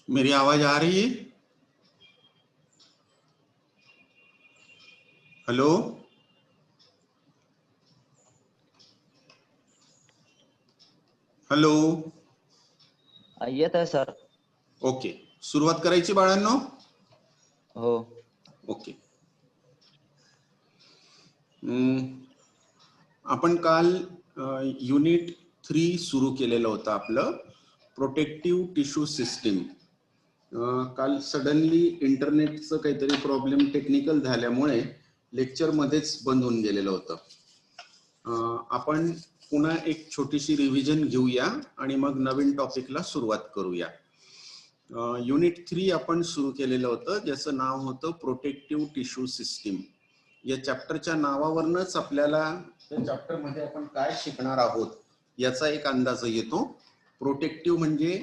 मेरी आवाज आ रही है? Hello, hello. येत आहे सर. ओके, सुरुवात करायची बाळांनो. हो. ओके. आपण काल युनिट 3 सुरू केलेलं होतं आपलं प्रोटेक्टिव्ह टिश्यू सिस्टीम. काल सडनली इंटरनेटचं काहीतरी प्रॉब्लेम टेक्निकल झाल्यामुळे लेक्चर मध्येच बंद होऊन गेलेलं होतं. आपण पुन्हा एक छोटीशी रिव्हिजन घेऊया आणि मग नवीन टॉपिकला सुरुवात करूया. युनिट 3 आपण सुरू केलेलं होतं ज्याचं नाव होतं प्रोटेक्टिव्ह टिश्यू सिस्टीम. या चॅप्टरच्या नावावरूनच आपल्याला त्या चॅप्टर मध्ये आपण काय शिकणार आहोत याचा एक अंदाज येतो. प्रोटेक्टिव्ह म्हणजे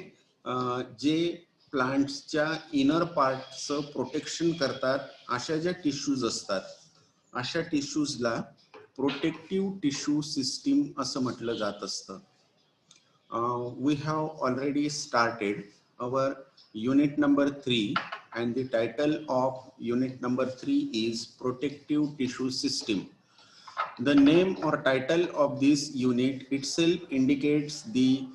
जे प्लांट्सच्या इनर पार्टचं प्रोटेक्शन करतात अशा ज्या टिश्यूज असतात अशा टिश्यूजला प्रोटेक्टिव्ह टिश्यू सिस्टीम असं म्हटलं जात असतं. We have already started our unit number 3 and the title of unit number 3 is protective tissue system. The name or title of this unit itself indicates the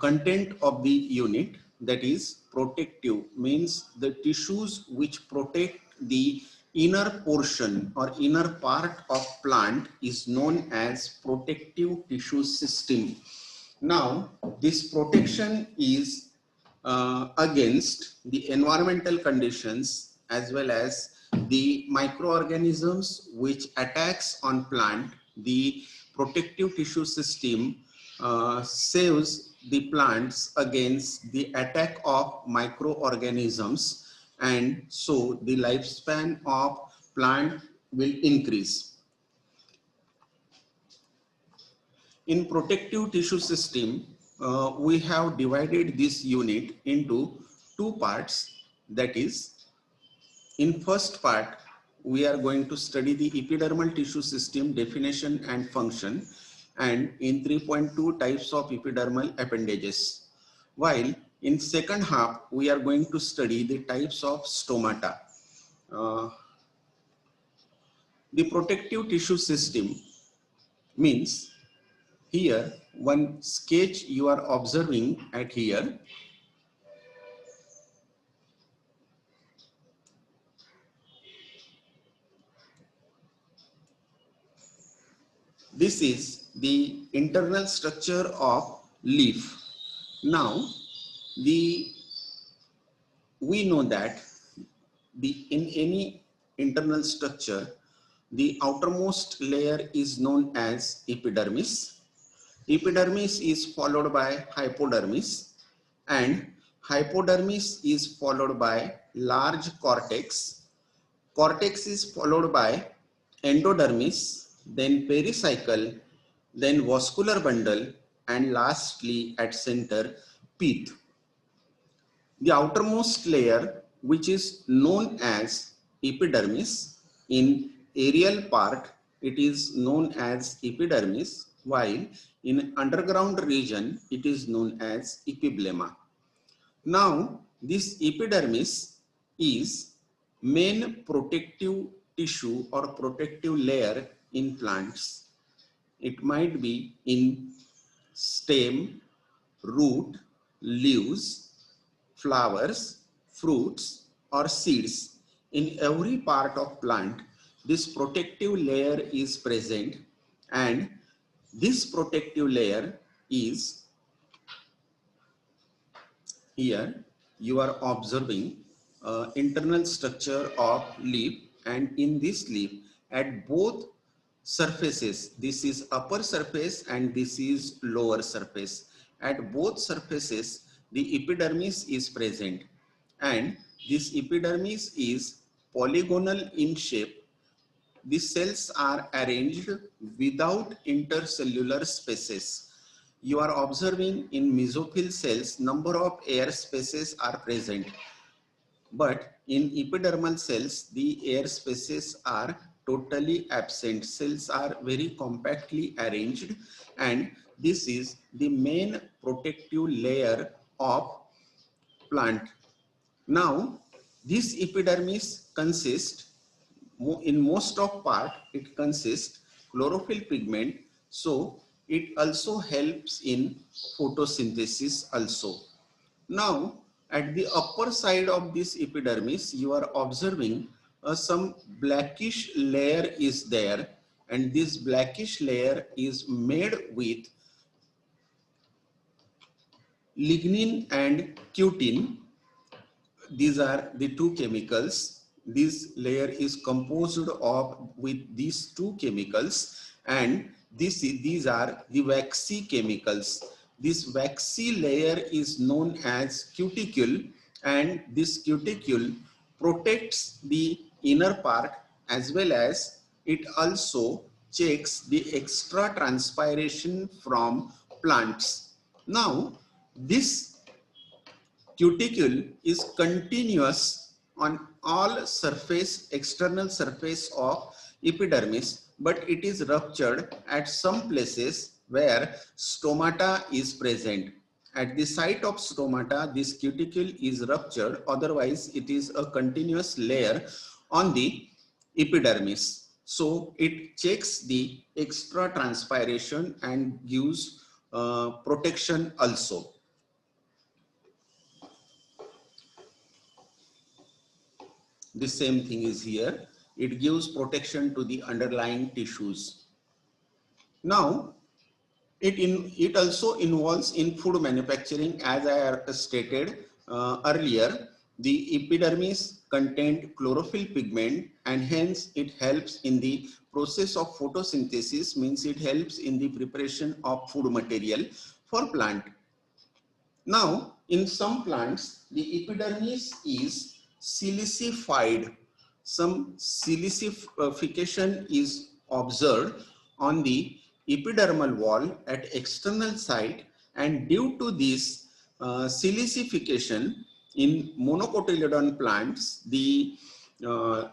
content of the unit, that is protective means the tissues which protect the inner portion or inner part of plant is known as protective tissue system. Now, this protection is against the environmental conditions as well as the microorganisms which attacks on plant. The protective tissue system saves the plants against the attack of microorganisms, and so the lifespan of plant will increase. In protective tissue system, we have divided this unit into two parts. That is, in first part, we are going to study the epidermal tissue system definition and function, and in 3.2 types of epidermal appendages. While in second half, we are going to study the types of stomata. The protective tissue system means here one sketch you are observing at here. This is the internal structure of leaf. Now we know that in any internal structure the outermost layer is known as epidermis. Epidermis is followed by hypodermis, and hypodermis is followed by large cortex. Cortex is followed by endodermis, then pericycle, then vascular bundle, and lastly at center pith. The outermost layer, which is known as epidermis, in aerial part it is known as epidermis, while in underground region it is known as epiblema. Now this epidermis is main protective tissue or protective layer in plants. It might be in stem, root, leaves, flowers, fruits, or seeds. In every part of plant, this protective layer is present, and this protective layer is here. You are observing internal structure of leaf, and in this leaf at both surfaces, this is upper surface and this is lower surface. At both surfaces the epidermis is present, and this epidermis is polygonal in shape. The cells are arranged without intercellular spaces. You are observing in mesophyll cells number of air spaces are present, but in epidermal cells the air spaces are totally absent. Cells are very compactly arranged, and this is the main protective layer of plant. Now, this epidermis consists, in most of part, it consists chlorophyll pigment. So it also helps in photosynthesis also. Now, at the upper side of this epidermis, you are observing some blackish layer is there, and this blackish layer is made with lignin and cutin. These are the two chemicals. This layer is composed of with these two chemicals, and these are the waxy chemicals. This waxy layer is known as cuticle, and this cuticle protects the inner part, as well as it also checks the extra transpiration from plants. Now, this cuticle is continuous on all surface, external surface of epidermis, but it is ruptured at some places where stomata is present. At the site of stomata, this cuticle is ruptured, otherwise it is a continuous layer on the epidermis. So it checks the extra transpiration and gives protection also. The same thing is here. It gives protection to the underlying tissues. Now, it also involves in food manufacturing, as I stated earlier. The epidermis contained chlorophyll pigment, and hence it helps in the process of photosynthesis, means it helps in the preparation of food material for plant. Now, in some plants, the epidermis is silicified. Some silicification is observed on the epidermal wall at external site, and due to this silicification in monocotyledon plants, the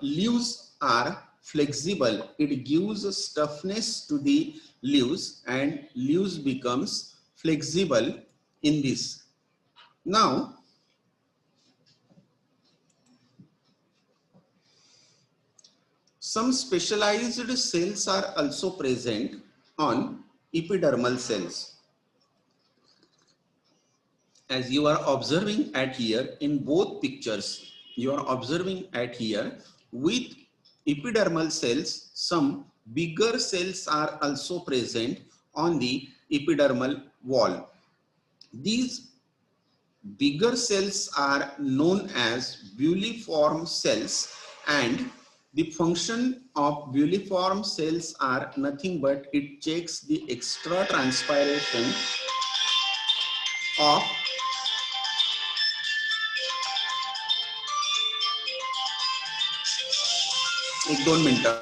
leaves are flexible. It gives a stiffness to the leaves, and leaves becomes flexible in this. Now, some specialized cells are also present on epidermal cells. As you are observing at here in both pictures, you are observing at here with epidermal cells, some bigger cells are also present on the epidermal wall. These bigger cells are known as builliform cells, and the function of builliform cells are nothing but it checks the extra transpiration of एक दोन मिनटं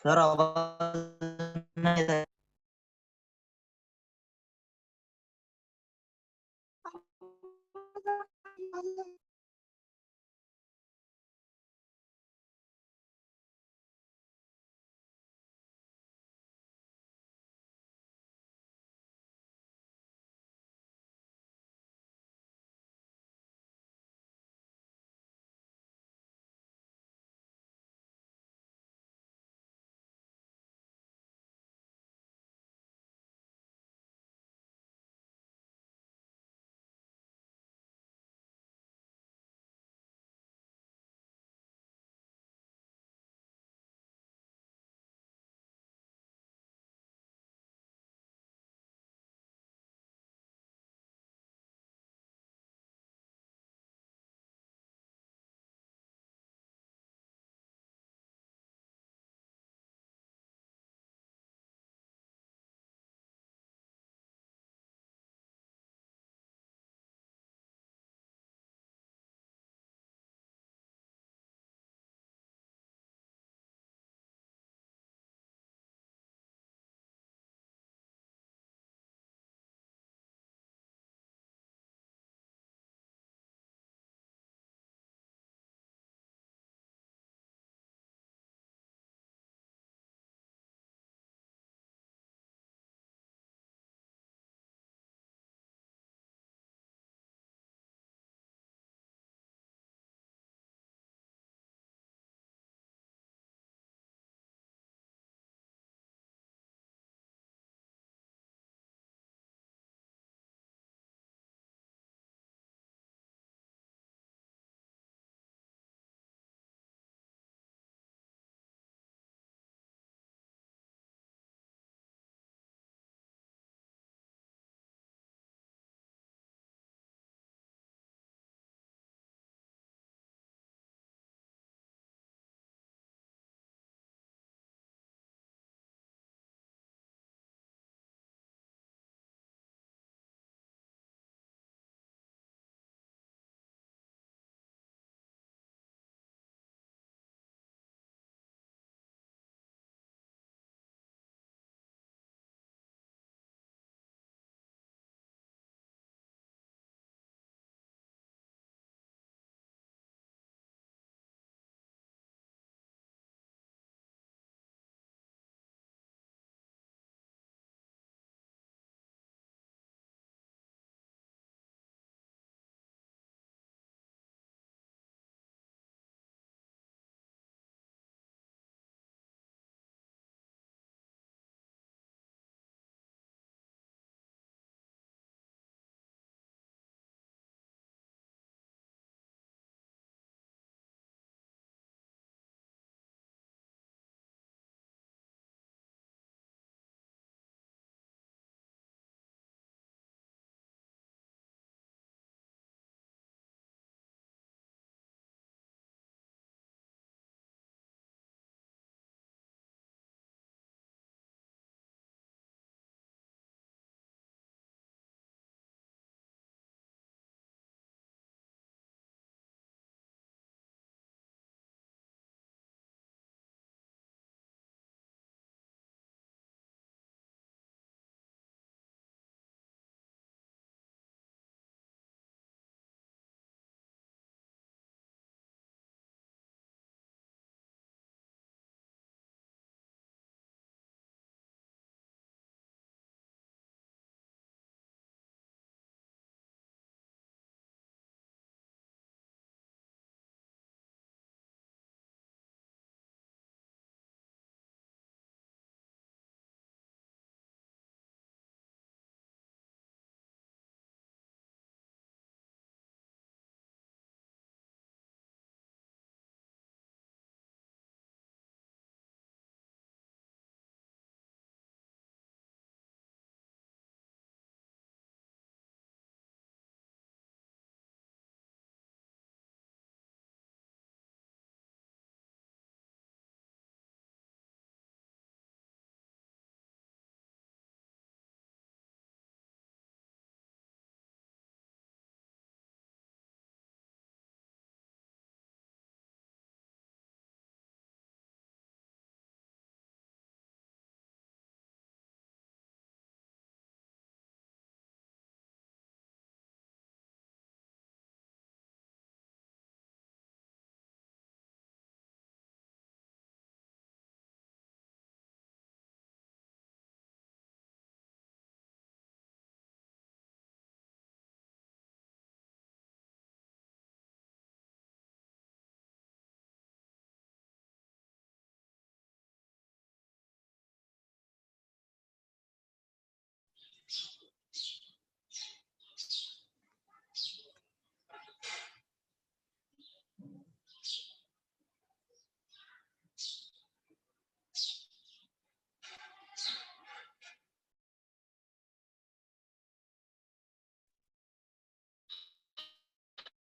sir आवाज नाही येत आहे.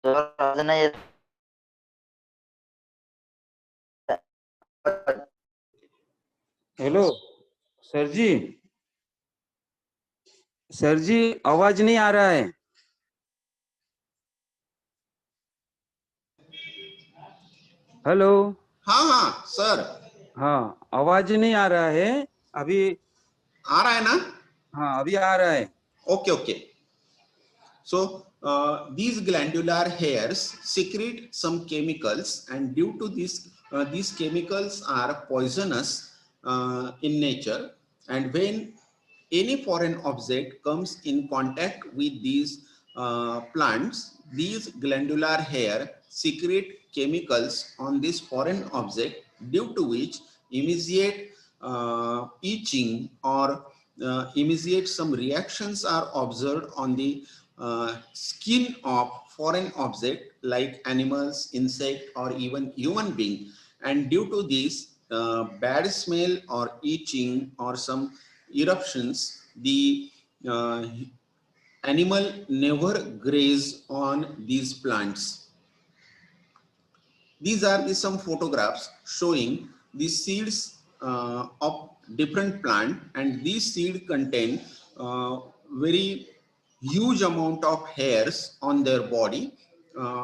Sir आवाज नाही येत. हेलो सर जी आवाज नहीं आ रहा है. हेलो. हाँ हाँ सर, हाँ आवाज नहीं आ रहा है अभी. आ रहा है ना? हाँ अभी आ रहा है. Okay, okay. So these glandular hairs secrete some chemicals, and due to this, these chemicals are poisonous in nature. And when any foreign object comes in contact with these plants, these glandular hair secrete chemicals on this foreign object, due to which immediate itching or immediate some reactions are observed on the skin of foreign object like animals, insect, or even human being. And due to this bad smell or itching or some eruptions, the animal never graze on these plants. These are some photographs showing the seeds of different plant, and these seed contain very huge amount of hairs on their body. Uh,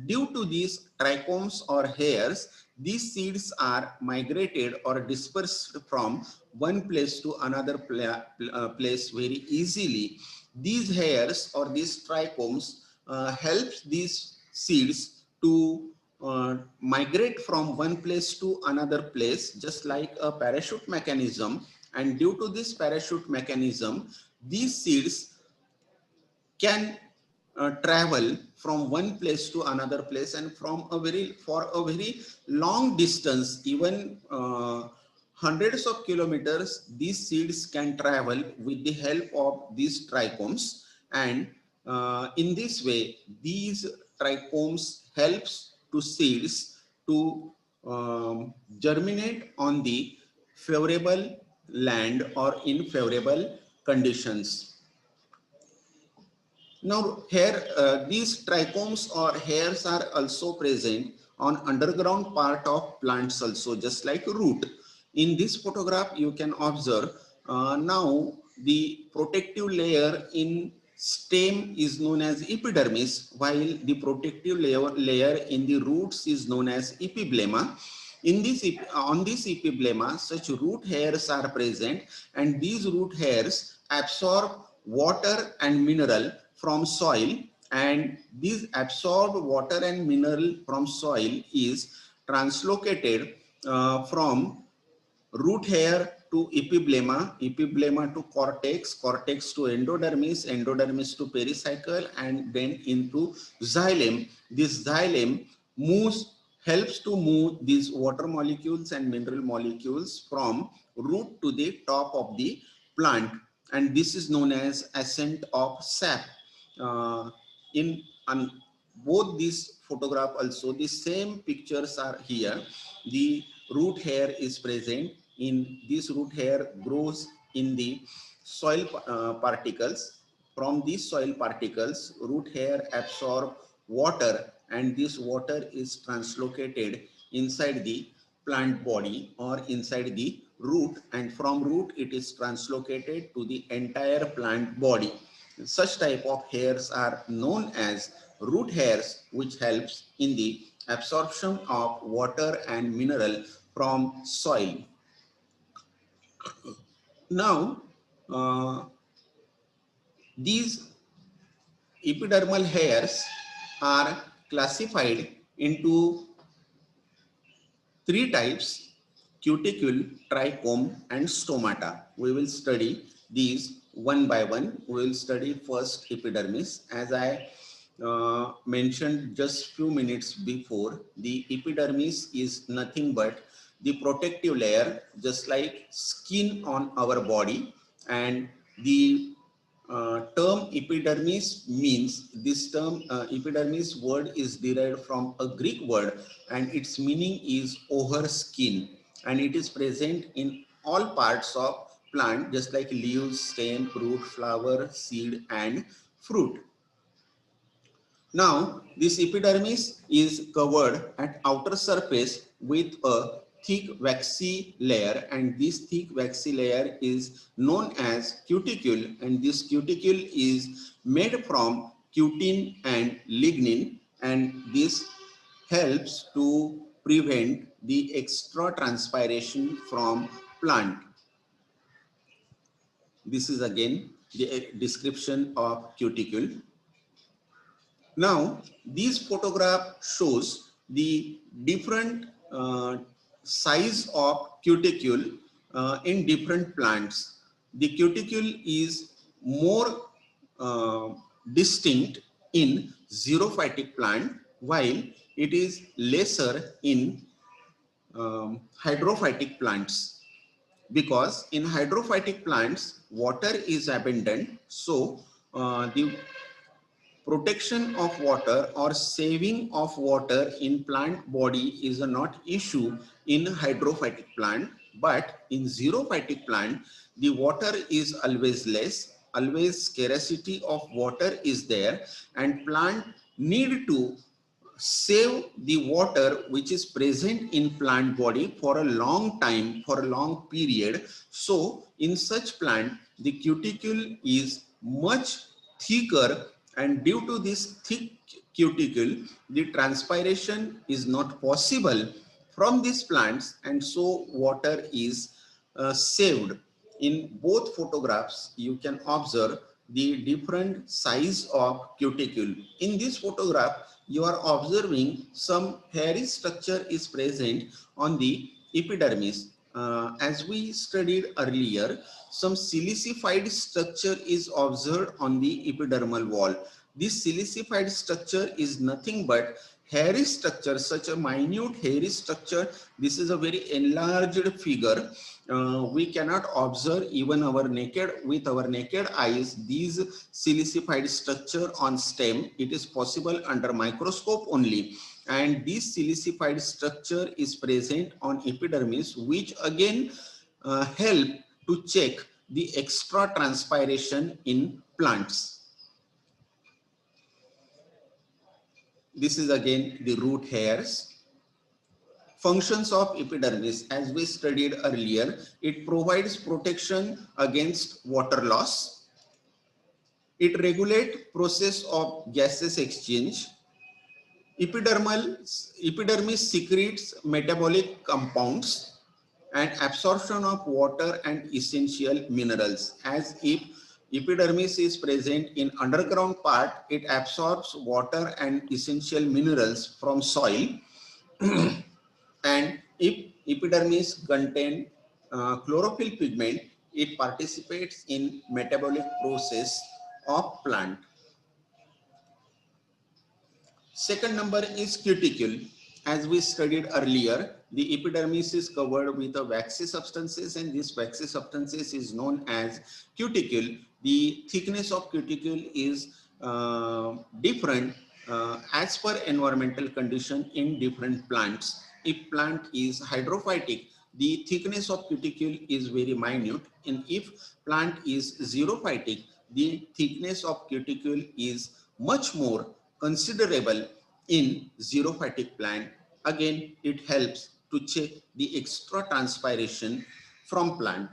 Due to these trichomes or hairs, these seeds are migrated or dispersed from one place to another place very easily. These hairs or these trichomes helps these seeds to migrate from one place to another place, just like a parachute mechanism. And due to this parachute mechanism, these seeds can travel from one place to another place, and from a very for a very long distance, even hundreds of kilometers, these seeds can travel with the help of these trichomes. And in this way, these trichomes helps to seeds to germinate on the favorable land or in favorable conditions. Now here, these trichomes or hairs are also present on underground part of plants also, just like root. In this photograph, you can observe now the protective layer in stem is known as epidermis, while the protective layer in the roots is known as epiblema. In this, on this epiblema, such root hairs are present, and these root hairs absorb water and mineral from soil, and these absorbed water and mineral from soil is translocated from root hair to epiblema, epiblema to cortex, cortex to endodermis, endodermis to pericycle, and then into xylem. This xylem moves, helps to move these water molecules and mineral molecules from root to the top of the plant, and this is known as ascent of sap. In both these photograph also, the same pictures are here. The root hair is present. In this root hair grows in the soil particles. From these soil particles, root hair absorb water, and this water is translocated inside the plant body or inside the root, and from root it is translocated to the entire plant body. Such type of hairs are known as root hairs, which helps in the absorption of water and mineral from soil. Now, these epidermal hairs are classified into three types: cuticle, trichome, and stomata. We will study these one by one. We will study first epidermis. As I mentioned just few minutes before, the epidermis is nothing but the protective layer, just like skin on our body. And the term epidermis means, this term epidermis word is derived from a Greek word, and its meaning is over skin, and it is present in all parts of plant, just like leaves, stem, root, flower, seed, and fruit. Now, this epidermis is covered at outer surface with a thick waxy layer, and this thick waxy layer is known as cuticle, and this cuticle is made from cutin and lignin, and this helps to prevent the extra transpiration from plant. This is again the description of cuticle. Now, this photograph shows the different size of cuticle in different plants. The cuticle is more distinct in xerophytic plant, while it is lesser in hydrophytic plants, because in hydrophytic plants water is abundant, so the protection of water or saving of water in plant body is a not issue in hydrophytic plant, but in xerophytic plant the water is always less, always scarcity of water is there, and plant need to save the water which is present in plant body for a long time, for a long period. So in such plant the cuticle is much thicker, and due to this thick cuticle the transpiration is not possible from these plants, and so water is saved. In both photographs you can observe the different size of cuticle. In this photograph you are observing some hairy structure is present on the epidermis. As we studied earlier, some silicified structure is observed on the epidermal wall. This silicified structure is nothing but hairy structure, such a minute hairy structure. This is a very enlarged figure. We cannot observe even with our naked eyes these silicified structure on stem. It is possible under microscope only, and this silicified structure is present on epidermis, which again help to check the extra transpiration in plants. This is again the root hairs. Functions of epidermis, as we studied earlier, it provides protection against water loss. It regulates process of gases exchange. Epidermis secretes metabolic compounds and absorption of water and essential minerals. As if epidermis is present in underground part, it absorbs water and essential minerals from soil. And if epidermis contain chlorophyll pigment, it participates in metabolic process of plant. Second number is cuticle. As we studied earlier, the epidermis is covered with a waxy substances, and this waxy substances is known as cuticle. The thickness of cuticle is different as per environmental condition in different plants. If plant is hydrophytic, the thickness of cuticle is very minute, and if plant is xerophytic, the thickness of cuticle is much more considerable in xerophytic plant. Again, it helps to check the extra transpiration from plant.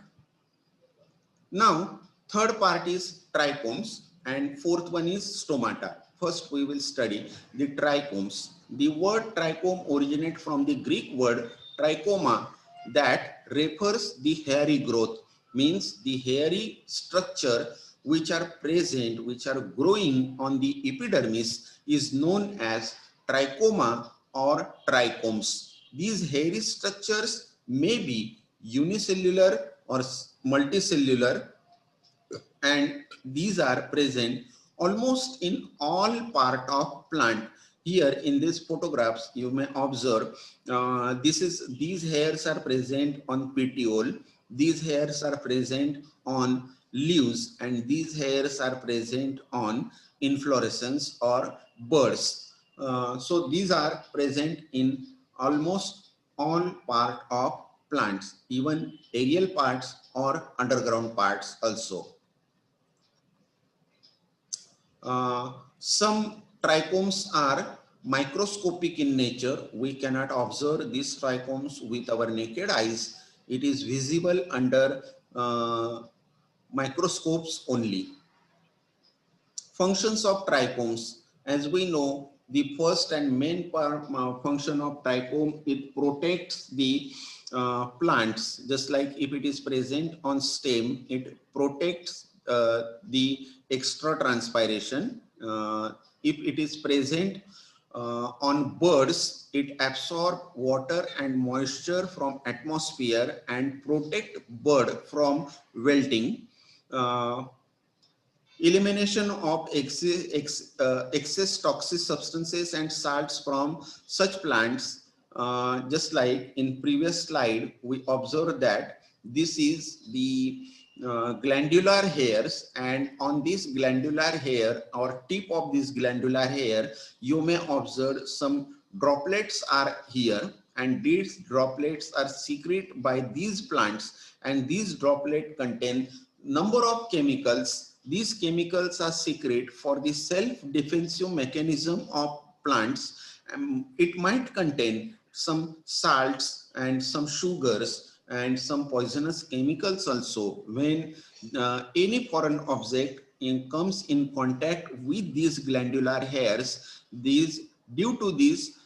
Now, third part is trichomes, and fourth one is stomata. First, we will study the trichomes. The word trichome originates from the Greek word trichoma, that refers the hairy growth, means the hairy structure which are present, which are growing on the epidermis is known as trichoma or trichomes. These hairy structures may be unicellular or multicellular, and these are present almost in all part of plant. Here in these photographs you may observe these hairs are present on petiole, these hairs are present on leaves, and these hairs are present on inflorescence or buds. So these are present in almost all part of plants, even aerial parts or underground parts also. Some trichomes are microscopic in nature. We cannot observe these trichomes with our naked eyes. It is visible under microscopes only. Functions of trichomes. As we know, the first and main function of trichome, it protects the plants. Just like if it is present on stem, it protects the extra transpiration. If it is present on birds, it absorb water and moisture from atmosphere and protect bird from wilting. Elimination of excess toxic substances and salts from such plants. Just like in previous slide, we observed that this is the glandular hairs, and on this glandular hair or tip of this glandular hair, you may observe some droplets are here, and these droplets are secreted by these plants, and these droplets contain number of chemicals. These chemicals are secret for the self-defensive mechanism of plants. It might contain some salts and some sugars and some poisonous chemicals also. When any foreign object comes in contact with these glandular hairs, due to these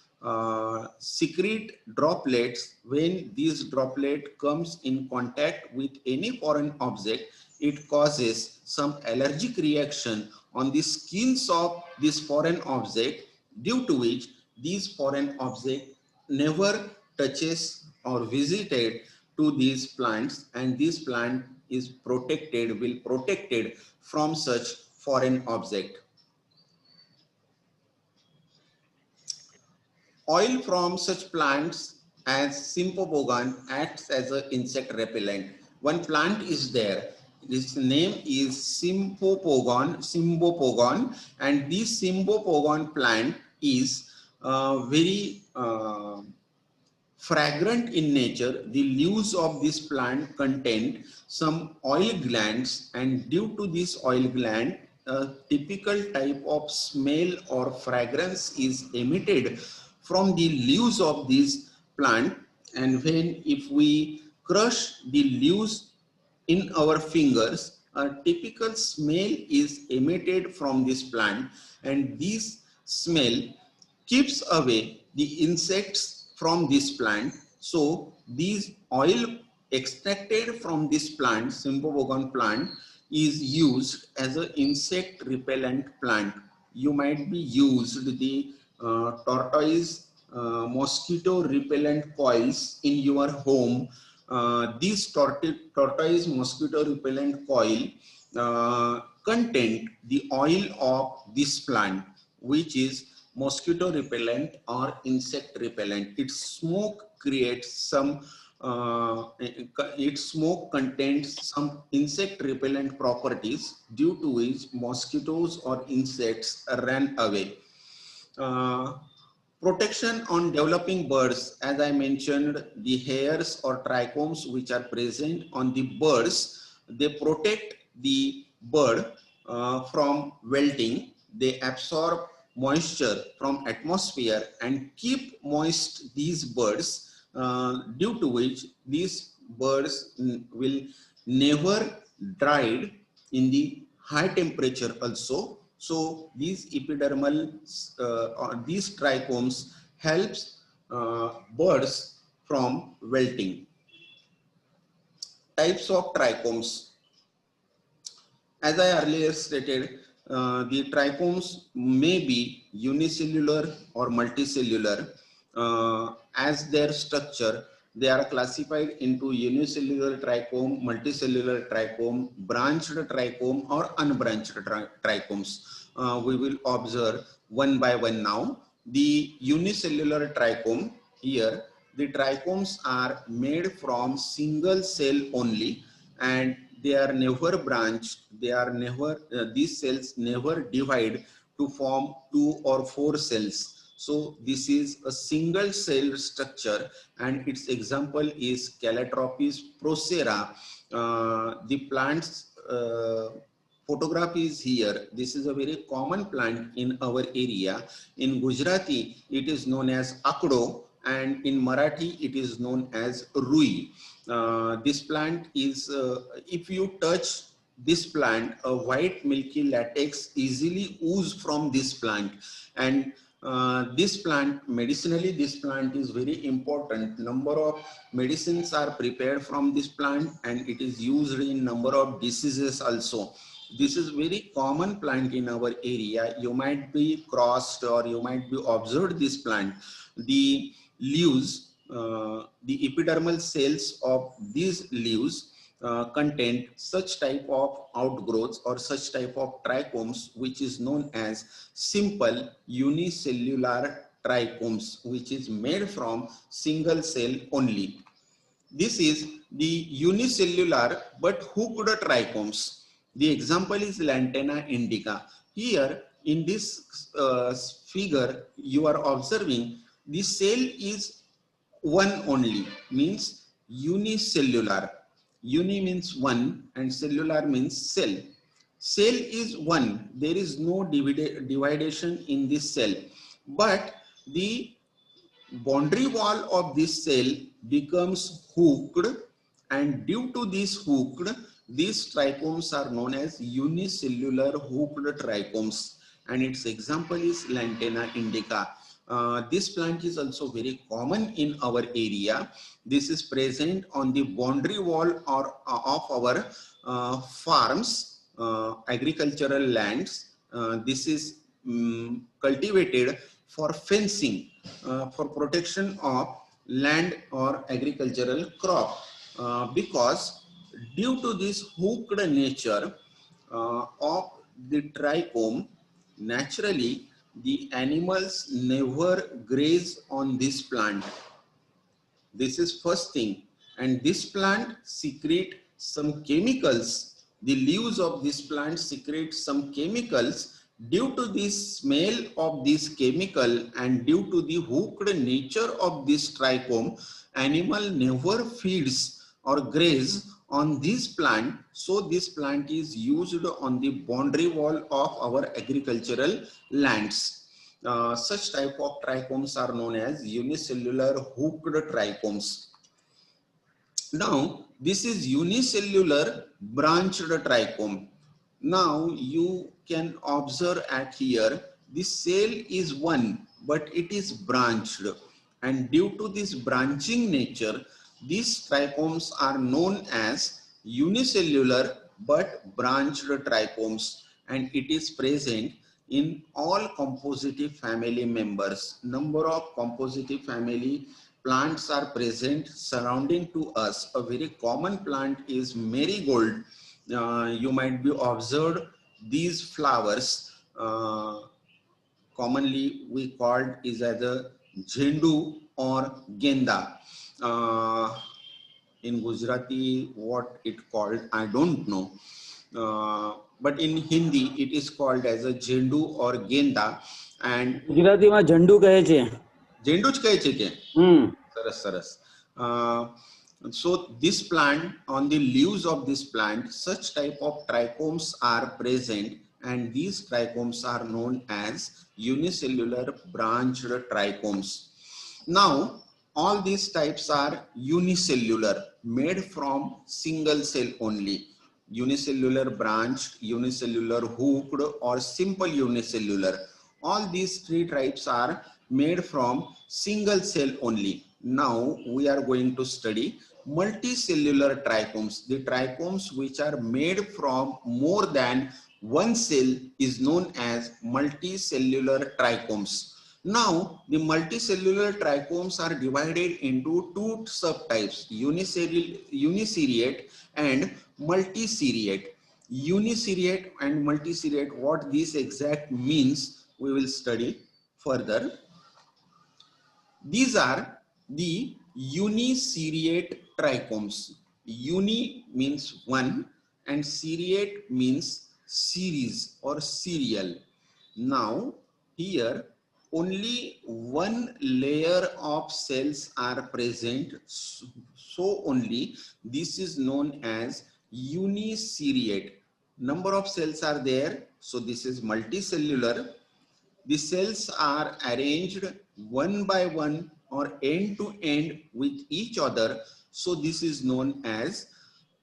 secrete droplets, when these droplet comes in contact with any foreign object, it causes some allergic reaction on the skins of this foreign object, due to which these foreign object never touches or visited to these plants, and this plant is protected from such foreign object. Oil from such plants as Sympopogon acts as an insect repellent. One plant is there. Its name is Sympopogon, and this Sympopogon plant is very fragrant in nature. The leaves of this plant contain some oil glands, and due to this oil gland, a typical type of smell or fragrance is emitted from the leaves of this plant. And when if we crush the leaves in our fingers, a typical smell is emitted from this plant, and this smell keeps away the insects from this plant. So these oil extracted from this plant, Sympopogon plant, is used as an insect repellent plant. You might be used the tortoise mosquito repellent coils in your home. This tortoise mosquito repellent coil contain the oil of this plant, which is mosquito repellent or insect repellent. Its smoke creates some its smoke contains some insect repellent properties, due to which mosquitoes or insects run away. Protection on developing birds. As I mentioned, the hairs or trichomes which are present on the birds, they protect the bird from wilting. They absorb moisture from atmosphere and keep moist these birds, due to which these birds will never dried in the high temperature also. So these epidermal, these trichomes helps birds from wilting. Types of trichomes. As I earlier stated, the trichomes may be unicellular or multicellular. As their structure, they are classified into unicellular trichome, multicellular trichome, branched trichome, or unbranched trichomes. We will observe one by one now. The unicellular trichome, here the trichomes are made from single cell only, and they are never branched. They are never, these cells never divide to form 2 or 4 cells. So this is a single cell structure, and its example is Calotropis procera. The plant's photograph is here. This is a very common plant in our area. In Gujarati, it is known as akdo, and in Marathi, it is known as rui. This plant is, if you touch this plant, a white milky latex easily ooze from this plant, and this plant, medicinally, this plant is very important. Number of medicines are prepared from this plant, and it is used in number of diseases also. This is very common plant in our area. You might be crossed or you might be observed this plant. The leaves, the epidermal cells of these leaves contain such type of outgrowths or such type of trichomes, which is known as simple unicellular trichomes, which is made from single cell only. This is the unicellular but hooked trichomes. The example is Lantana indica. Here in this figure, you are observing the cell is one only, means unicellular. Uni means one and cellular means cell. Cell is one. There is no dividation in this cell. But the boundary wall of this cell becomes hooked, and due to this hooked, these trichomes are known as unicellular hooked trichomes, and its example is Lantana indica. This plant is also very common in our area. This is present on the boundary wall or of our farms, agricultural lands. This is cultivated for fencing, for protection of land or agricultural crop, because due to this hooked nature of the trichome, naturally the animals never graze on this plant. This is first thing. And this plant secrete some chemicals. The leaves of this plant secrete some chemicals. Due to the smell of this chemical and due to the hooked nature of this trichome, animal never feeds or graze on this plant. So this plant is used on the boundary wall of our agricultural lands. Such type of trichomes are known as unicellular hooked trichomes. Now, this is unicellular branched trichome. Now, you can observe at here, the cell is one, but it is branched. And due to this branching nature, these trichomes are known as unicellular but branched trichomes, and it is present in all compositive family members. Number of compositive family plants are present surrounding to us. A very common plant is marigold. You might be observed these flowers, commonly we called is either jhendu or genda. In Gujarati, what it called, I don't know. But in Hindi, it is called as a jhendu or genda. And Gujarati માં ઝંડુ કહે છે. jhendu જ કહે છે કે? સરસ સરસ. So this plant, on the leaves of this plant, such type of trichomes are present, and these trichomes are known as unicellular branched trichomes. Now, all these types are unicellular, made from single cell only. Unicellular branched, unicellular hooked, or simple unicellular. All these three types are made from single cell only. Now we are going to study multicellular trichomes. The trichomes which are made from more than one cell is known as multicellular trichomes. Now, the multicellular trichomes are divided into two subtypes, uniseriate and multiseriate. Uniseriate and multiseriate, what this exact means, we will study further. These are the uniseriate trichomes. Uni means one and seriate means series or serial. Now, here only one layer of cells are present, so only this is known as uniseriate. number of cells are there. So this is multicellular. The cells are arranged one by one or end to end with each other. So this is known as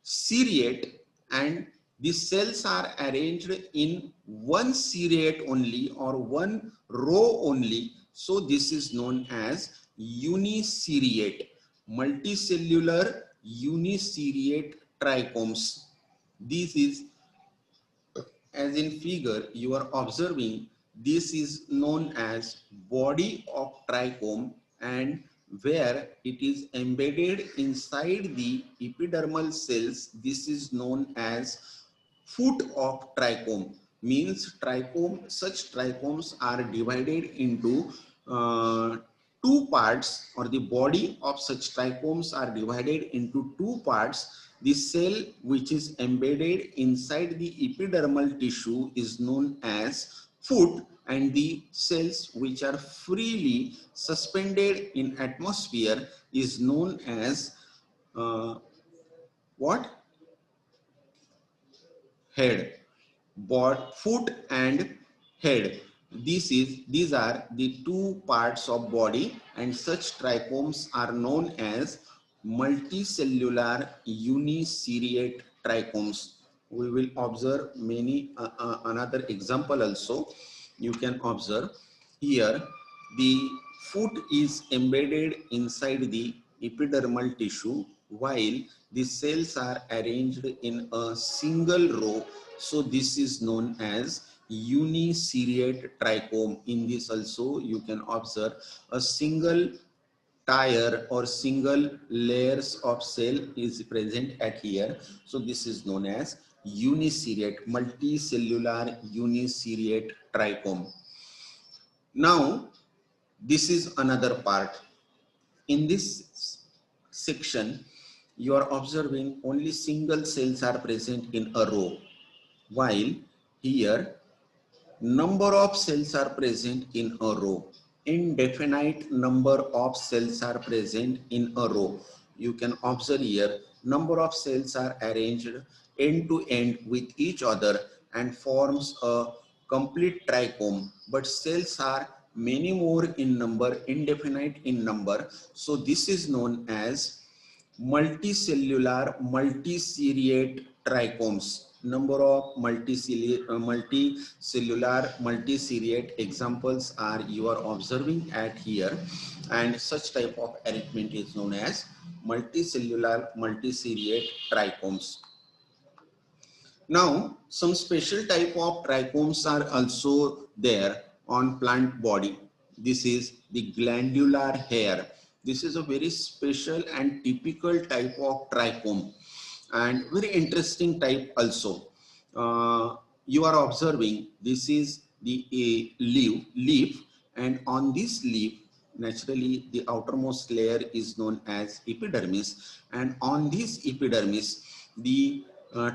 seriate, and the cells are arranged in one seriate only or one row only. So this is known as uniseriate. Multicellular uniseriate trichomes. This is, as in figure you are observing, this is known as body of trichome, and where it is embedded inside the epidermal cells, this is known as foot of trichome. Means trichome, such trichomes are divided into two parts, or the body of such trichomes are divided into two parts. The cell which is embedded inside the epidermal tissue is known as foot, and the cells which are freely suspended in atmosphere is known as what? Head. Foot and head. These are the two parts of body, and such trichomes are known as multicellular uniseriate trichomes. We will observe many another example also. You can observe here the foot is embedded inside the epidermal tissue, while the cells are arranged in a single row. So this is known as uniseriate trichome. In this also you can observe a single tier or single layers of cell is present at here. So this is known as uniseriate, multicellular uniseriate trichome. Now this is another part. In this section you are observing only single cells are present in a row, while here number of cells are present in a row. Indefinite number of cells are present in a row. You can observe here number of cells are arranged end to end with each other and forms a complete trichome, but cells are many more in number, indefinite in number. So this is known as multicellular multiseriate trichomes. Number of multicellular multiseriate examples are you are observing at here, and such type of arrangement is known as multicellular multiseriate trichomes. Now some special type of trichomes are also there on plant body. This is the glandular hair. This is a very special and typical type of trichome, and very interesting type also. You are observing this is the leaf, and on this leaf naturally the outermost layer is known as epidermis, and on this epidermis the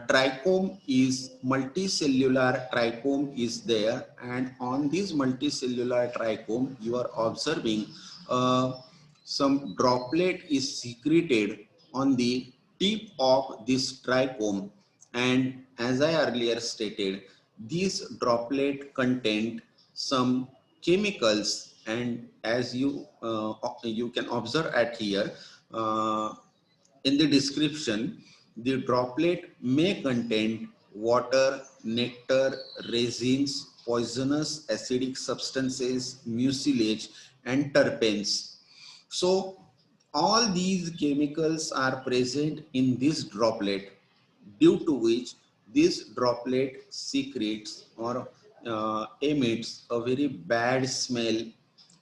trichome is multicellular trichome is there, and on this multicellular trichome you are observing some droplet is secreted on the tip of this trichome, and as I earlier stated, these droplet contain some chemicals, and as you can observe at here in the description, the droplet may contain water, nectar, resins, poisonous acidic substances, mucilage, and terpenes. So all these chemicals are present in this droplet, due to which this droplet secretes or emits a very bad smell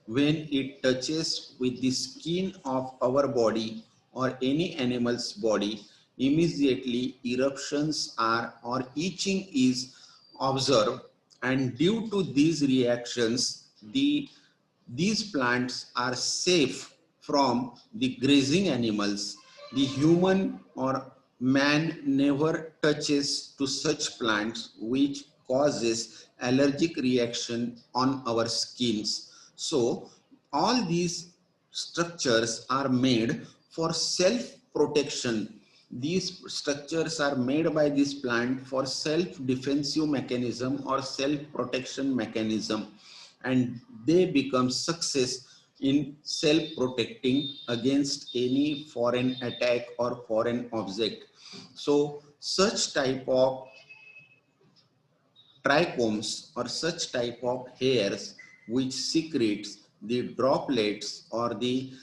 when it touches with the skin of our body or any animal's body. Immediately eruptions are or itching is observed, and due to these reactions these plants are safe from the grazing animals. The human or man never touches to such plants which causes allergic reaction on our skins. So all these structures are made for self protection. these structures are made by this plant for self-defensive mechanism or self-protection mechanism, and they become success in self-protecting against any foreign attack or foreign object. So such type of trichomes or such type of hairs which secretes the droplets or the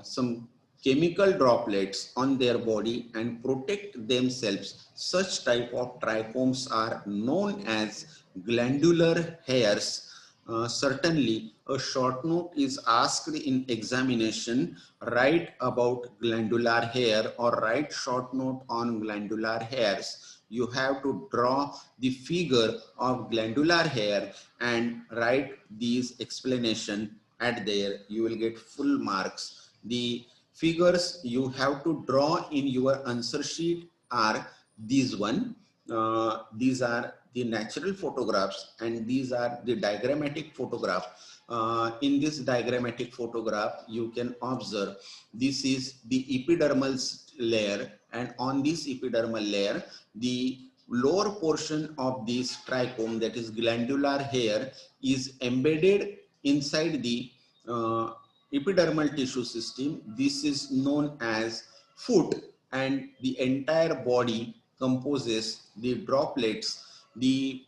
some chemical droplets on their body and protect themselves, such type of trichomes are known as glandular hairs. Certainly a short note is asked in examination, write about glandular hair or write short note on glandular hairs. You have to draw the figure of glandular hair and write these explanation at there. You will get full marks. The figures you have to draw in your answer sheet are these one. These are the natural photographs and these are the diagrammatic photograph. In this diagrammatic photograph, you can observe this is the epidermal layer, and on this epidermal layer, the lower portion of this trichome, that is glandular hair, is embedded inside the epidermal tissue system. This is known as foot, and the entire body composes the droplets. The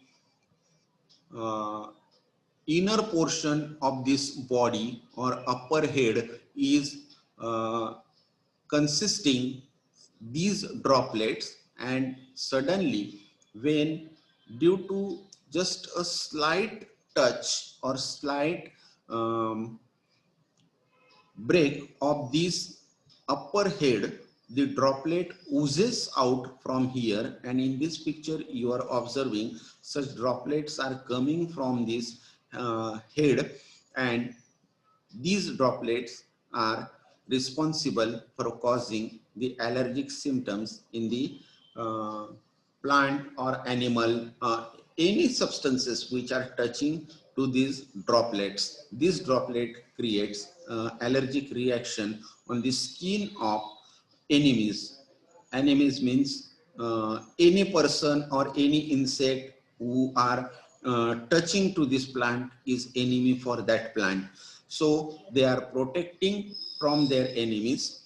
inner portion of this body or upper head is consisting these droplets, and suddenly when due to just a slight touch or slight break of this upper head, the droplet oozes out from here, and in this picture you are observing such droplets are coming from this head, and these droplets are responsible for causing the allergic symptoms in the plant or animal, any substances which are touching to these droplets. This droplet creates allergic reaction on the skin of enemies. Enemies means any person or any insect who are touching to this plant is enemy for that plant. So they are protecting from their enemies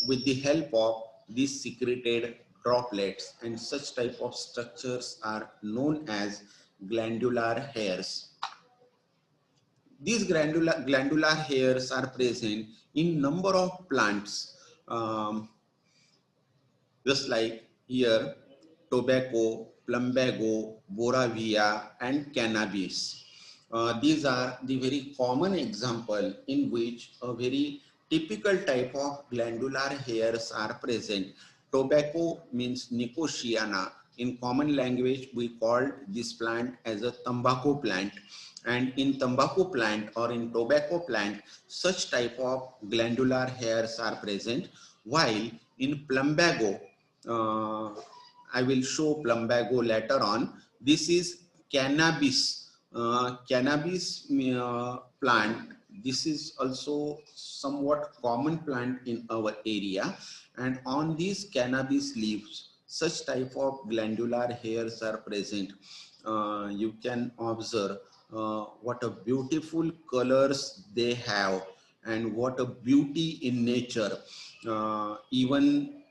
with the help of these secreted droplets, and such type of structures are known as glandular hairs. These glandular hairs are present in number of plants, just like here tobacco, plumbago, boravia, and cannabis. These are the very common example in which a very typical type of glandular hairs are present. Tobacco means Nicotiana. In common language, we call this plant as a tobacco plant. And in tobacco plant or in tobacco plant, such type of glandular hairs are present. While in plumbago, I will show plumbago later on. This is cannabis. Cannabis plant. This is also somewhat common plant in our area. And on these cannabis leaves, such type of glandular hairs are present. You can observe what a beautiful colors they have and what a beauty in nature. Even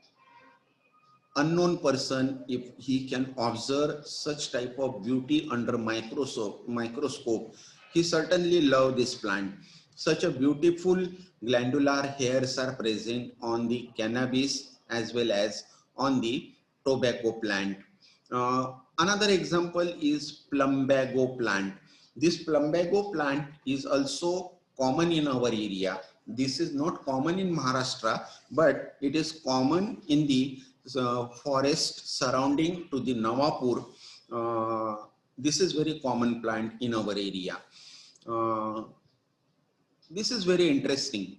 unknown person, if he can observe such type of beauty under microscope, he certainly love this plant. Such a beautiful glandular hairs are present on the cannabis as well as on the tobacco plant. Another example is plumbago plant. This plumbago plant is also common in our area. This is not common in Maharashtra, but it is common in the forest surrounding to the Nawapur. This is very common plant in our area. This is very interesting.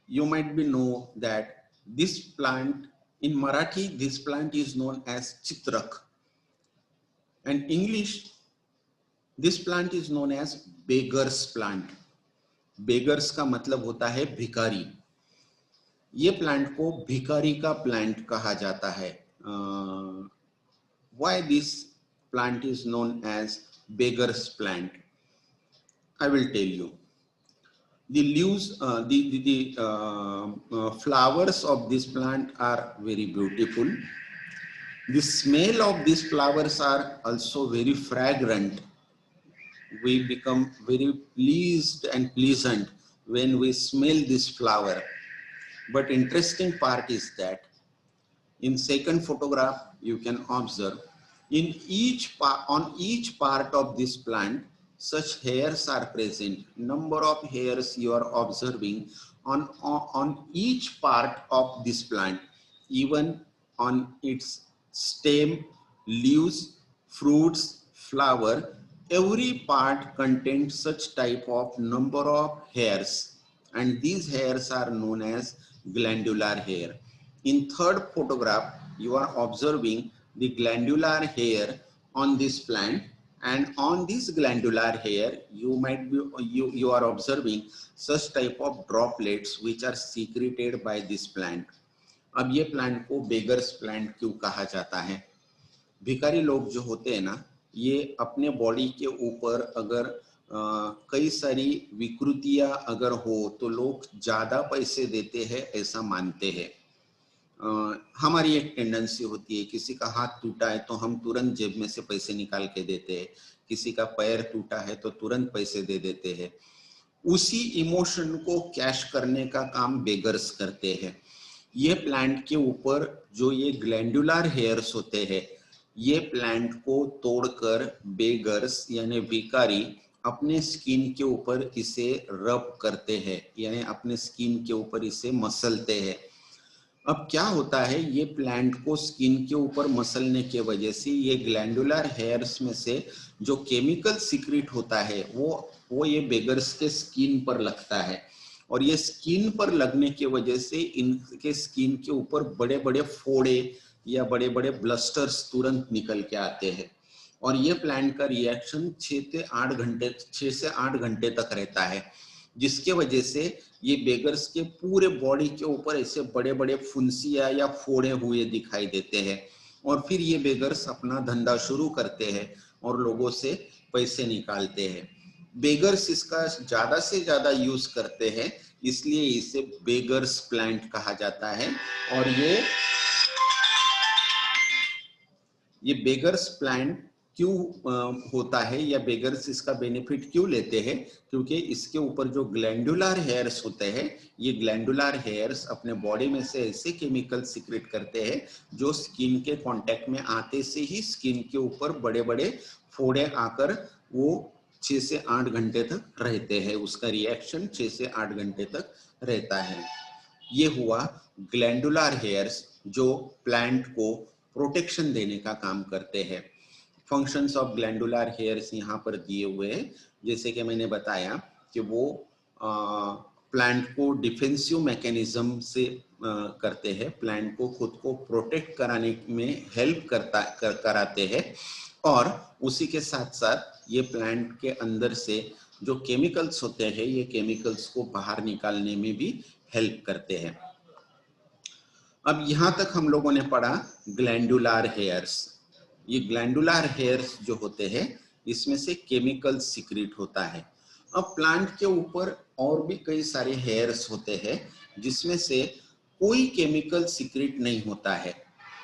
You might be know that this plant in Marathi, this plant is known as chitrak, and English, this plant is known as beggars plant. Beggars का मतलब होता है भिखारी. ये plant को भिखारी का plant कहा जाता है। Why this plant is known as beggars plant? I will tell you. The leaves, the flowers of this plant are very beautiful. The smell of these flowers are also very fragrant. We become very pleased and pleasant when we smell this flower. But interesting part is that in second photograph you can observe on each part of this plant such hairs are present. Number of hairs you are observing on each part of this plant, even on its stem, leaves, fruits, flower. Every part contains such type of number of hairs, and these hairs are known as glandular hair. In third photograph, you are observing the glandular hair on this plant, and on this glandular hair, you are observing such type of droplets which are secreted by this plant. अब ये plant को beggars plant क्यों कहा जाता है? भिखारी लोग जो होते हैं ना, ये अपने बॉडी के ऊपर अगर कई सारी विकृतियां अगर हो तो लोग ज्यादा पैसे देते हैं ऐसा मानते हैं। हमारी एक टेंडेंसी होती है, किसी का हाथ टूटा है तो हम तुरंत जेब में से पैसे निकाल के देते हैं, किसी का पैर टूटा है तो तुरंत पैसे दे देते हैं। उसी इमोशन को कैश करने का काम बेगर्स करते हैं। ये प्लांट के ऊपर जो ये ग्लैंडुलर हेयर्स होते हैं, ये प्लांट को तोड़कर बेगर्स यानी भिखारी अपने स्किन के ऊपर इसे रब करते हैं, यानी अपने स्किन के ऊपर इसे मसलते हैं। अब क्या होता है, ये प्लांट को स्किन के ऊपर मसलने के वजह से ये ग्लैंडुलर हेयर्स में से जो केमिकल सीक्रेट होता है वो ये बेगर्स के स्किन पर लगता है, और ये स्किन पर लगने के वजह से इनके स्किन के ऊपर बड़े बड़े फोड़े या बड़े बड़े ब्लस्टर्स तुरंत निकल के आते हैं। और ये प्लांट का रिएक्शन 6 से 8 घंटे तक रहता है, जिसके वजह से ये बेगर्स के पूरे बॉडी के ऊपर ऐसे बड़े बड़े फुंसियां या फोड़े हुए दिखाई देते हैं। और फिर ये बेगर्स अपना धंधा शुरू करते हैं और लोगों से पैसे निकालते हैं। बेगर्स इसका ज्यादा से ज्यादा यूज करते हैं, इसलिए इसे बेगर्स प्लांट कहा जाता है। और ये बेगर्स प्लांट क्यों होता है या बेगर्स इसका बेनिफिट क्यों लेते हैं? क्योंकि इसके ऊपर जो ग्लैंडुलर हेयर्स होते हैं, ये ग्लैंडुलर हेयर्स अपने बॉडी में से ऐसे केमिकल सीक्रेट करते हैं जो स्किन के कांटेक्ट में आते से ही स्किन के ऊपर बड़े बड़े फोड़े आकर वो 6 से 8 घंटे तक रहते हैं। उसका रिएक्शन 6 से 8 घंटे तक रहता है। ये हुआ ग्लैंडुलर हेयर्स जो प्लांट को प्रोटेक्शन देने का काम करते हैं। फंक्शंस ऑफ ग्लैंडुलर हेयर्स यहाँ पर दिए हुए हैं। जैसे कि मैंने बताया कि वो प्लांट को डिफेंसिव मैकेनिज्म से करते हैं, प्लांट को खुद को प्रोटेक्ट कराने में हेल्प कराते हैं, और उसी के साथ साथ ये प्लांट के अंदर से जो केमिकल्स होते हैं, ये केमिकल्स को बाहर निकालने में भी हेल्प करते हैं। अब यहाँ तक हम लोगों ने पढ़ा ग्लैंडुलर हेयर्स। ये ग्लैंडुलर हेयर्स जो होते हैं, इसमें से केमिकल सीक्रेट होता है। अब प्लांट के ऊपर और भी कई सारे हेयर्स होते हैं जिसमें से कोई केमिकल सीक्रेट नहीं होता है,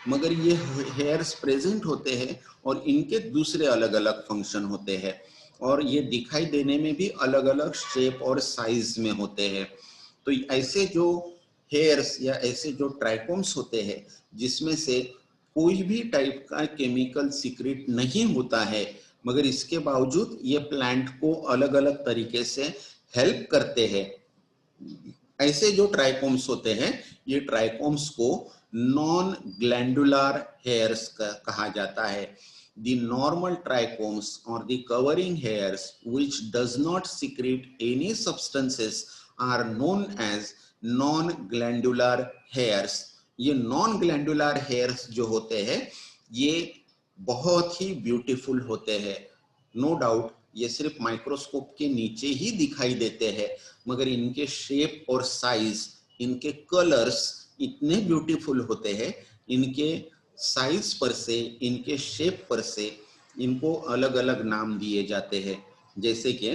मगर ये हेयर्स प्रेजेंट होते हैं और इनके दूसरे अलग अलग फंक्शन होते हैं, और ये दिखाई देने में भी अलग अलग शेप और साइज में होते हैं। तो ऐसे जो हेयर्स या ऐसे जो ट्राइकोम्स होते हैं जिसमें से कोई भी टाइप का केमिकल सीक्रेट नहीं होता है, मगर इसके बावजूद ये प्लांट को अलग अलग तरीके से हेल्प करते हैं, ऐसे जो ट्राइकोम्स होते हैं, ये ट्राइकोम्स को नॉन ग्लैंडुलर हेयर्स कहा जाता है। The normal trichomes or the covering hairs which does not secrete any substances are known as non-glandular hairs. ये नॉन ग्लैंडुलर हेयर्स जो होते हैं, ये बहुत ही ब्यूटीफुल होते हैं। नो डाउट ये सिर्फ माइक्रोस्कोप के नीचे ही दिखाई देते हैं, मगर इनके शेप और साइज इनके कलर्स इतने ब्यूटीफुल होते हैं, इनके साइज पर से, इनके शेप पर से इनको अलग अलग नाम दिए जाते हैं। जैसे कि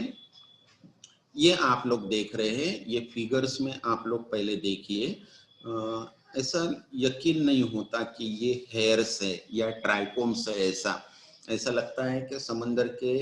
ये आप लोग देख रहे हैं, ये फिगर्स में आप लोग पहले देखिए, ऐसा यकीन नहीं होता कि ये हेयर्स है या ट्राइकोम्स है। ऐसा ऐसा लगता है कि समंदर के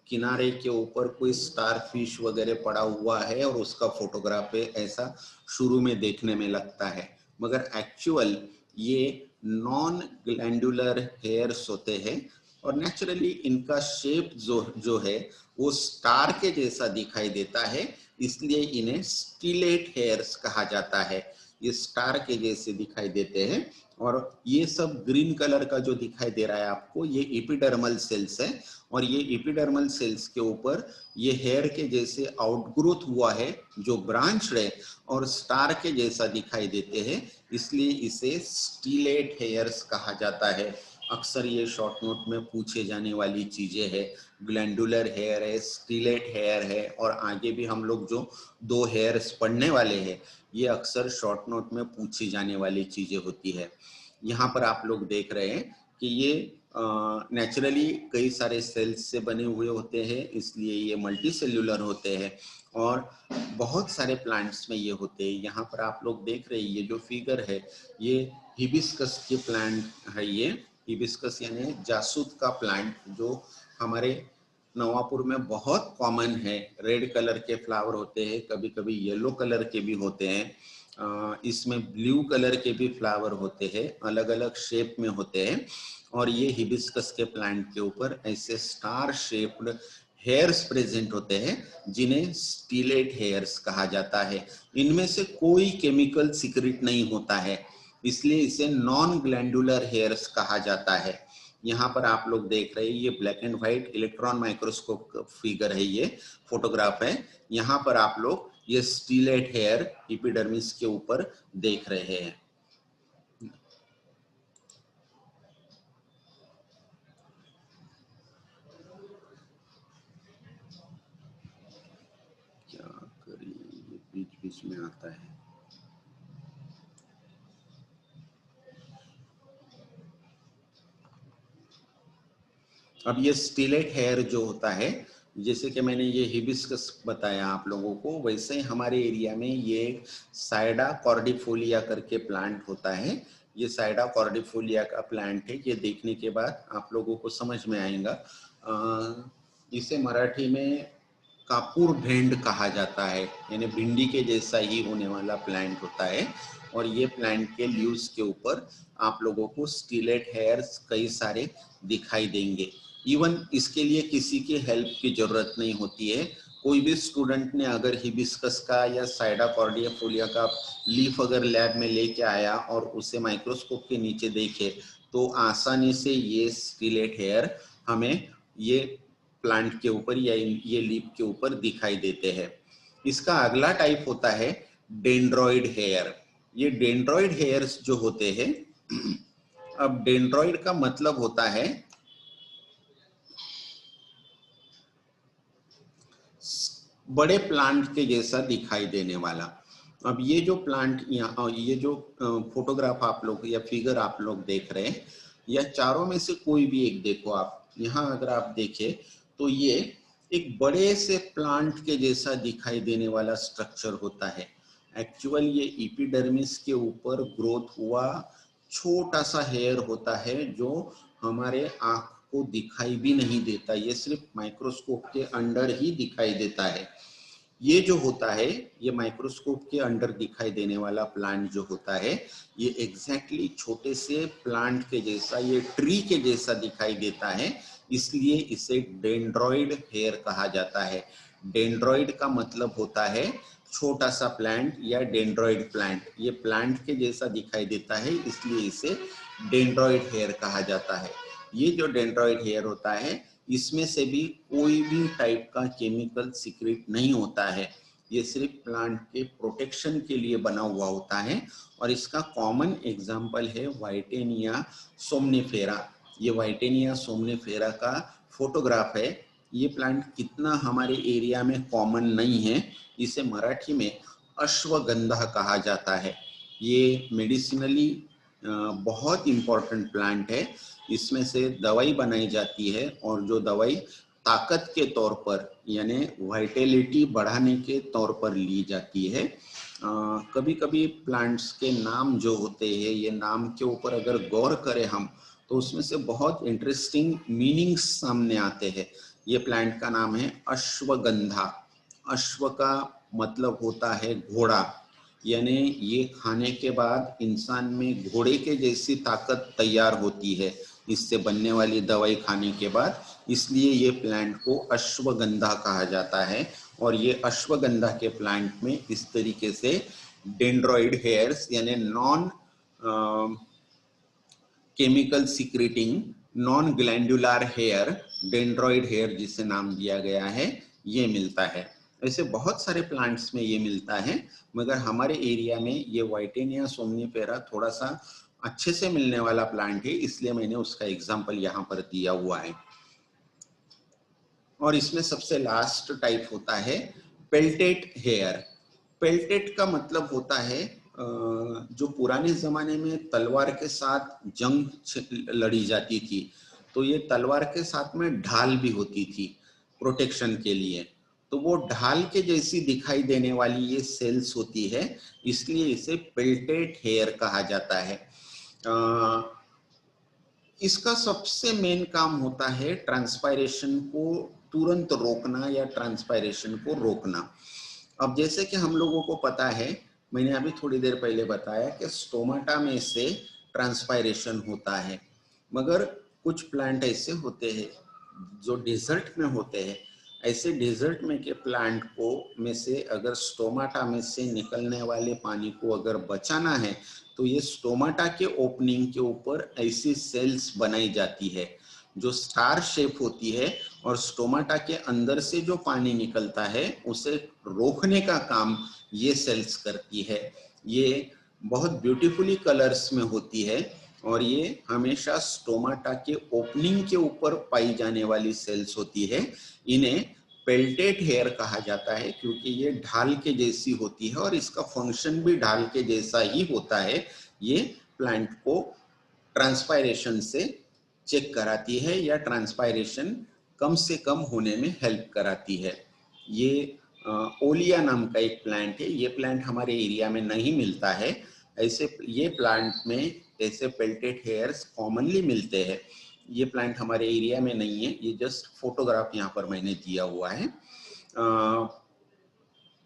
किनारे के ऊपर कोई स्टार फिश वगैरह पड़ा हुआ है और उसका फोटोग्राफ है, ऐसा शुरू में देखने में लगता है। मगर एक्चुअल ये नॉन ग्लैंडुलर हेयर्स होते हैं और नेचुरली इनका शेप जो है वो स्टार के जैसा दिखाई देता है, इसलिए इन्हें स्टिलेट हेयर्स कहा जाता है। ये स्टार के जैसे दिखाई देते हैं और ये सब ग्रीन कलर का जो दिखाई दे रहा है आपको, ये एपिडर्मल सेल्स है और ये एपिडर्मल सेल्स के ऊपर ये हेयर के जैसे आउटग्रोथ हुआ है जो ब्रांच है और स्टार के जैसा दिखाई देते हैं, इसलिए इसे स्टिलेट हेयर्स कहा जाता है। अक्सर ये शॉर्ट नोट में पूछे जाने वाली चीजें है, ग्लैंडुलर हेयर है, स्टिलेट हेयर है, और आगे भी हम लोग जो दो हेयर्स पढ़ने वाले हैं ये अक्सर शॉर्ट नोट में पूछी जाने वाली चीजें होती है। यहाँ पर आप लोग देख रहे हैं कि ये नेचुरली कई सारे सेल्स से बने हुए होते हैं, इसलिए ये मल्टी सेल्यूलर होते हैं और बहुत सारे प्लांट्स में ये होते हैं। यहाँ पर आप लोग देख रहे हैं ये जो फिगर है ये हिबिस्कस के प्लांट है। ये हिबिस्कस यानी जासूद का प्लांट जो हमारे नवापुर में बहुत कॉमन है। रेड कलर के फ्लावर होते हैं, कभी कभी येलो कलर के भी होते हैं, इसमें ब्लू कलर के भी फ्लावर होते हैं, अलग अलग शेप में होते हैं। और ये हिबिस्कस के प्लांट के ऊपर ऐसे स्टार शेप्ड हेयर्स प्रेजेंट होते हैं जिन्हें स्टिलेट हेयर्स कहा जाता है। इनमें से कोई केमिकल सीक्रेट नहीं होता है, इसलिए इसे नॉन ग्लैंडुलर हेयर्स कहा जाता है। यहाँ पर आप लोग देख रहे हैं ये black and white electron microscope figure है, ये फोटोग्राफ है। यहाँ पर आप लोग ये स्टिलेट हेयर एपिडर्मिस के ऊपर देख रहे हैं। क्या करें, ये बीच बीच में आता है। अब ये स्टिलेट हेयर जो होता है, जैसे कि मैंने ये हिबिस्कस बताया आप लोगों को, वैसे ही हमारे एरिया में ये साइडा कॉर्डिफोलिया करके प्लांट होता है। ये साइडा कॉर्डिफोलिया का प्लांट है, ये देखने के बाद आप लोगों को समझ में आएगा। इसे मराठी में कापूर भेंड कहा जाता है, यानी भिंडी के जैसा ही होने वाला प्लांट होता है। और ये प्लांट के लीव्स के ऊपर आप लोगों को स्टिलेट हेयर्स कई सारे दिखाई देंगे। इवन इसके लिए किसी की हेल्प की जरूरत नहीं होती है। कोई भी स्टूडेंट ने अगर हिबिस्कस का या साइडा कॉर्डिफोलिया का लीफ अगर लैब में लेके आया और उसे माइक्रोस्कोप के नीचे देखे तो आसानी से ये स्टिलेट हेयर हमें ये प्लांट के ऊपर या ये लीफ के ऊपर दिखाई देते हैं। इसका अगला टाइप होता है डेंड्रॉइड हेयर। ये डेंड्रॉइड हेयर्स जो होते हैं, अब डेंड्रॉइड का मतलब होता है बड़े प्लांट के जैसा दिखाई देने वाला। अब ये जो प्लांट यहाँ, ये जो फोटोग्राफ आप लोग या फिगर आप लोग देख रहे हैं, या चारों में से कोई भी एक देखो आप। यहाँ अगर आप देखें तो ये एक बड़े से प्लांट के जैसा दिखाई देने वाला स्ट्रक्चर होता है। एक्चुअल ये एपिडर्मिस के ऊपर ग्रोथ हुआ छोटा सा हेयर होता है जो हमारे आंख को दिखाई भी नहीं देता, ये सिर्फ माइक्रोस्कोप के अंदर ही दिखाई देता है। ये जो होता है, ये माइक्रोस्कोप के अंदर दिखाई देने वाला प्लांट जो होता है, ये एग्जैक्टली छोटे से प्लांट के जैसा, ये ट्री के जैसा दिखाई देता है, इसलिए इसे डेंड्रॉइड हेयर कहा जाता है। डेंड्रॉइड का मतलब होता है छोटा सा प्लांट या डेंड्रॉइड प्लांट। ये प्लांट के जैसा दिखाई देता है, इसलिए इसे डेंड्रॉइड हेयर कहा जाता है। ये जो डेंड्रॉइड हेयर होता है, इसमें से भी कोई भी टाइप का केमिकल सीक्रेट नहीं होता है, ये सिर्फ प्लांट के प्रोटेक्शन के लिए बना हुआ होता है। और इसका कॉमन एग्जांपल है वाइटेनिया सोमनिफेरा। ये वाइटेनिया सोमनिफेरा का फोटोग्राफ है। ये प्लांट कितना हमारे एरिया में कॉमन नहीं है, इसे मराठी में अश्वगंधा कहा जाता है। ये मेडिसिनली बहुत इम्पोर्टेंट प्लांट है। इसमें से दवाई बनाई जाती है और जो दवाई ताकत के तौर पर यानी वाइटलिटी बढ़ाने के तौर पर ली जाती है। कभी कभी प्लांट्स के नाम जो होते हैं, ये नाम के ऊपर अगर गौर करें हम तो उसमें से बहुत इंटरेस्टिंग मीनिंग्स सामने आते हैं। ये प्लांट का नाम है अश्वगंधा। अश्व का मतलब होता है घोड़ा, यानी ये खाने के बाद इंसान में घोड़े के जैसी ताकत तैयार होती है इससे बनने वाली दवाई खाने के बाद, इसलिए ये प्लांट को अश्वगंधा कहा जाता है। और ये अश्वगंधा के प्लांट में इस तरीके से डेंड्रॉइड हेयर्स यानी non chemical secreting non glandular hair, dendroid hair जिसे नाम दिया गया है, ये मिलता है। ऐसे बहुत सारे प्लांट्स में ये मिलता है, मगर हमारे एरिया में ये वाइटेनिया सोमनीफेरा थोड़ा सा अच्छे से मिलने वाला प्लांट है, इसलिए मैंने उसका एग्जांपल यहाँ पर दिया हुआ है। और इसमें सबसे लास्ट टाइप होता है पेल्टेड हेयर। पेल्टेड का मतलब होता है जो पुराने जमाने में तलवार के साथ जंग लड़ी जाती थी, तो ये तलवार के साथ में ढाल भी होती थी प्रोटेक्शन के लिए, तो वो ढाल के जैसी दिखाई देने वाली ये सेल्स होती है, इसलिए इसे पेल्टेड हेयर कहा जाता है। इसका सबसे मेन काम होता है ट्रांसपायरेशन को तुरंत रोकना या ट्रांसपायरेशन को रोकना। अब जैसे कि हम लोगों को पता है, मैंने अभी थोड़ी देर पहले बताया कि स्टोमाटा में से ट्रांसपायरेशन होता है, मगर कुछ प्लांट ऐसे होते हैं जो डेजर्ट में होते हैं। ऐसे डेजर्ट में के प्लांट को में से अगर स्टोमाटा में से निकलने वाले पानी को अगर बचाना है तो ये स्टोमाटा के ओपनिंग के ऊपर ऐसी सेल्स बनाई जाती है जो स्टार शेप होती है, और स्टोमाटा के अंदर से जो पानी निकलता है उसे रोकने का काम ये सेल्स करती है। ये बहुत ब्यूटीफुली कलर्स में होती है और ये हमेशा स्टोमाटा के ओपनिंग के ऊपर पाई जाने वाली सेल्स होती है। इन्हें पेल्टेड हेयर कहा जाता है क्योंकि ये ढाल के जैसी होती है और इसका फंक्शन भी ढाल के जैसा ही होता है। ये प्लांट को ट्रांसपायरेशन से चेक कराती है या ट्रांसपायरेशन कम से कम होने में हेल्प कराती है। ये ओलिया नाम का एक प्लांट है। ये प्लांट हमारे एरिया में नहीं मिलता है। ऐसे ये प्लांट में ऐसे पेल्टेड हेयर्स कॉमनली मिलते हैं। ये प्लांट हमारे एरिया में नहीं है, ये जस्ट फोटोग्राफ यहाँ पर मैंने दिया हुआ है।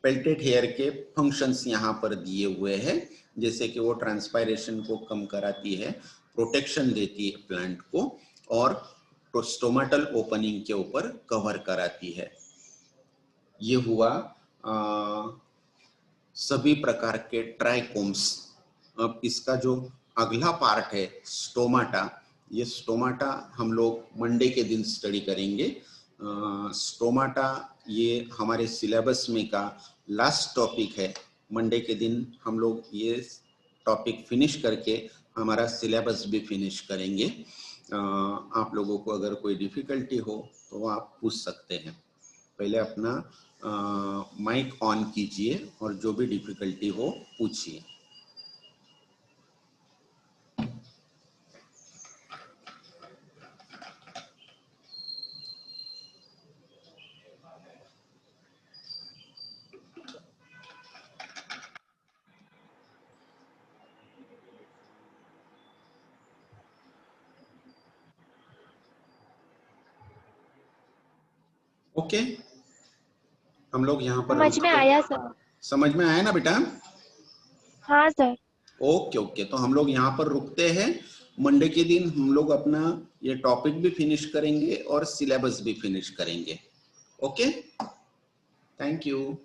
पेल्टेड हेयर के फंक्शंस यहाँ पर दिए हुए हैं, जैसे कि वो ट्रांसपायरेशन को कम कराती है, प्रोटेक्शन देती है प्लांट को, और स्टोमाटल ओपनिंग के ऊपर कवर कराती है। ये हुआ सभी प्रकार के ट्राइकोम्स। अब इसका जो अगला पार्ट है स्टोमाटा, ये स्टोमाटा हम लोग मंडे के दिन स्टडी करेंगे। स्टोमाटा ये हमारे सिलेबस में का लास्ट टॉपिक है। मंडे के दिन हम लोग ये टॉपिक फिनिश करके हमारा सिलेबस भी फिनिश करेंगे। आप लोगों को अगर कोई डिफिकल्टी हो तो आप पूछ सकते हैं। पहले अपना माइक ऑन कीजिए और जो भी डिफिकल्टी हो पूछिए। ओके, हम लोग यहाँ पर समझ में आया सर। समझ में आया ना बेटा? हाँ सर। ओके ओके, तो हम लोग यहाँ पर रुकते हैं। मंडे के दिन हम लोग अपना ये टॉपिक भी फिनिश करेंगे और सिलेबस भी फिनिश करेंगे। Okay, thank you.